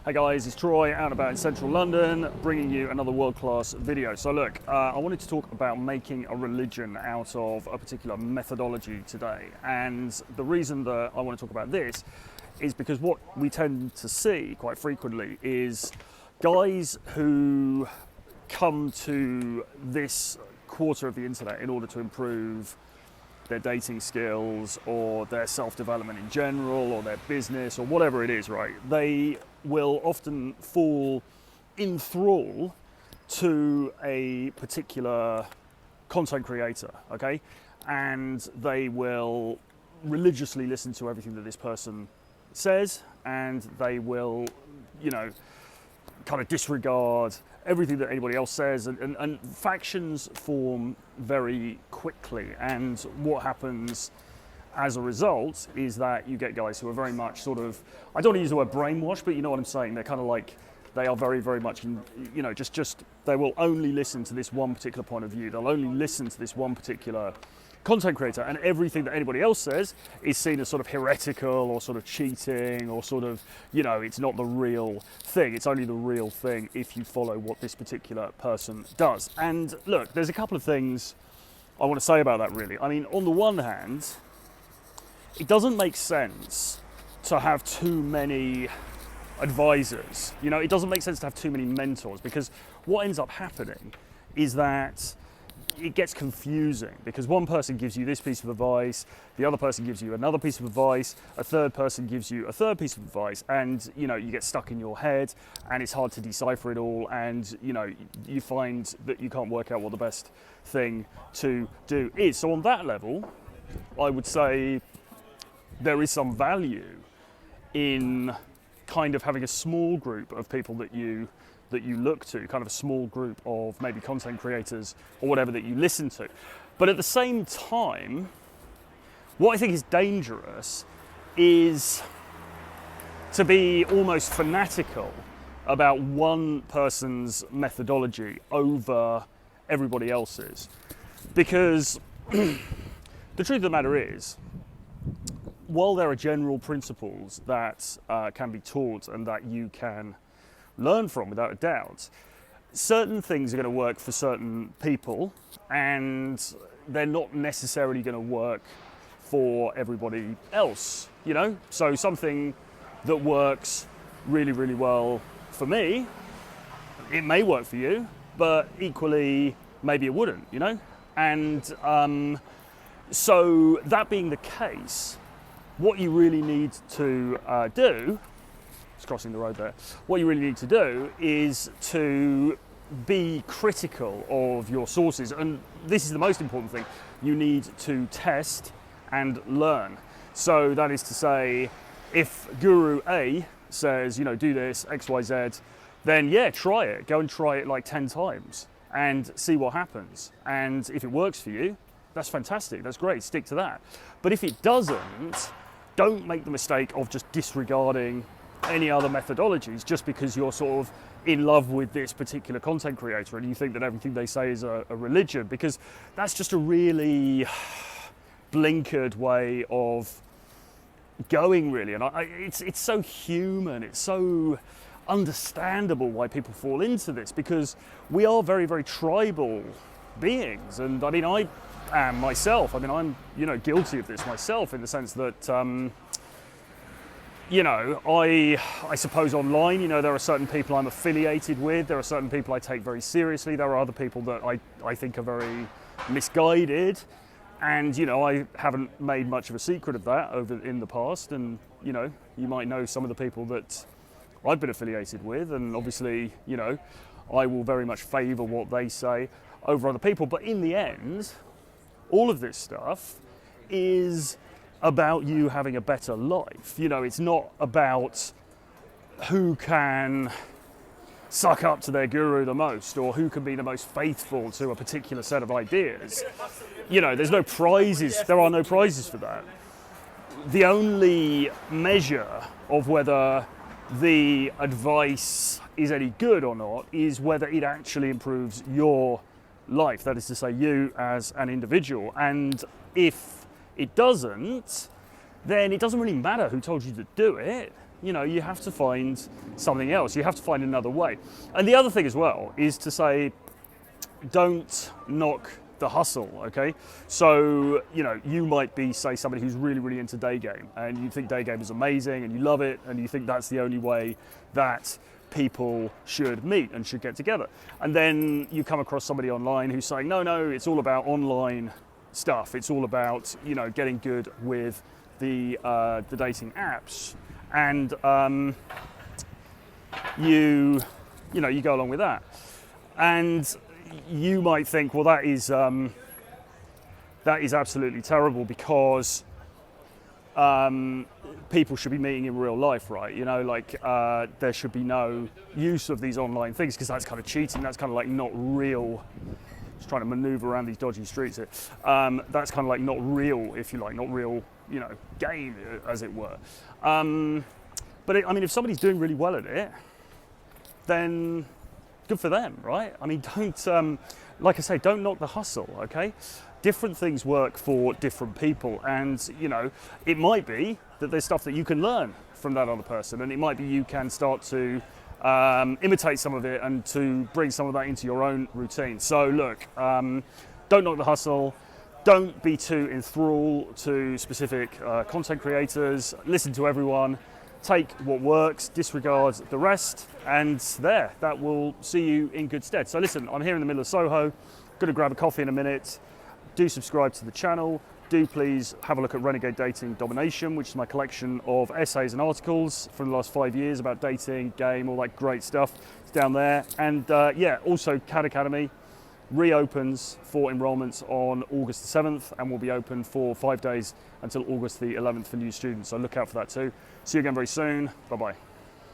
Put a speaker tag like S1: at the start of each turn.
S1: Hey guys, it's Troy out and about in central London, bringing you another world-class video. So look, I wanted to talk about making a religion out of a particular methodology today. And the reason that I want to talk about this is because what we tend to see quite frequently is guys who come to this quarter of the internet in order to improve their dating skills or their self-development in general or their business or whatever it is, right? They will often fall in thrall to a particular content creator, okay? And they will religiously listen to everything that this person says, and they will, you know, kind of disregard everything that anybody else says, and factions form very quickly. And what happens as a result is that you get guys who are very much sort of, I don't want to use the word brainwashed, but you know what I'm saying. They're kind of like, they are very, very much, you know, just they will only listen to this one particular point of view. They'll only listen to this one particular content creator, and everything that anybody else says is seen as sort of heretical or sort of cheating or sort of, you know, it's not the real thing. It's only the real thing if you follow what this particular person does. And look, there's a couple of things I want to say about that, really. I mean, on the one hand, it doesn't make sense to have too many advisors. You know, it doesn't make sense to have too many mentors, because what ends up happening is that it gets confusing, because one person gives you this piece of advice, the other person gives you another piece of advice, a third person gives you a third piece of advice, and you know, you get stuck in your head and it's hard to decipher it all, and you know, you find that you can't work out what the best thing to do is. So on that level, I would say there is some value in kind of having a small group of people that you look to, kind of a small group of maybe content creators or whatever that you listen to. But at the same time, what I think is dangerous is to be almost fanatical about one person's methodology over everybody else's. Because the truth of the matter is, while there are general principles that can be taught and that you can learn from without a doubt, certain things are going to work for certain people and they're not necessarily going to work for everybody else, you know? So something that works really, really well for me, it may work for you, but equally maybe it wouldn't, you know? And so that being the case, what you really need to do, crossing the road there, what you really need to do is to be critical of your sources, and this is the most important thing. You need to test and learn. So that is to say, if Guru A says, you know, do this X, Y, Z, then yeah, try it. Go and try it like 10 times and see what happens. And if it works for you, that's fantastic, that's great, stick to that. But if it doesn't, don't make the mistake of just disregarding any other methodologies just because you're sort of in love with this particular content creator and you think that everything they say is a religion, because that's just a really blinkered way of going, really. And it's so human, it's so understandable why people fall into this, because we are very, very tribal beings. And I mean, I am myself, I mean, I'm, you know, guilty of this myself, in the sense that you know, I suppose online, you know, there are certain people I'm affiliated with, there are certain people I take very seriously, there are other people that I think are very misguided, and, you know, I haven't made much of a secret of that in the past, and, you know, you might know some of the people that I've been affiliated with, and obviously, you know, I will very much favour what they say over other people, but in the end, all of this stuff is about you having a better life. You know, it's not about who can suck up to their guru the most or who can be the most faithful to a particular set of ideas. You know, there's no prizes, there are no prizes for that. The only measure of whether the advice is any good or not is whether it actually improves your life, that is to say, you as an individual. And if it doesn't, then it doesn't really matter who told you to do it. you know, you have to find something else. You have to find another way. And the other thing as well is to say, don't knock the hustle, okay? So, you know, you might be, say, somebody who's really, really into day game, and you think day game is amazing and you love it, and you think that's the only way that people should meet and should get together. And then you come across somebody online who's saying, no, it's all about online stuff. It's all about, you know, getting good with the dating apps. And you go along with that. And you might think, well, that is absolutely terrible, because people should be meeting in real life, right? You know, like there should be no use of these online things, because that's kind of cheating. That's kind of like not real. Just trying to maneuver around these dodgy streets here. That's kind of like not real, if you like, not real, you know, game, as it were. But I mean, if somebody's doing really well at it, then good for them, right? I mean, don't, like I say, don't knock the hustle, okay? Different things work for different people, and, you know, it might be that there's stuff that you can learn from that other person, and it might be you can start to imitate some of it and to bring some of that into your own routine. So look, don't knock the hustle. Don't be too enthralled to specific content creators. Listen to everyone. Take what works, disregard the rest, and that will see you in good stead. So listen, I'm here in the middle of Soho, going to grab a coffee in a minute. Do subscribe to the channel. Do please have a look at Renegade Dating Domination, which is my collection of essays and articles from the last 5 years about dating, game, all that great stuff. It's down there. And yeah, also CAD Academy reopens for enrollments on August the 7th, and will be open for 5 days until August the 11th for new students. So look out for that too. See you again very soon. Bye-bye.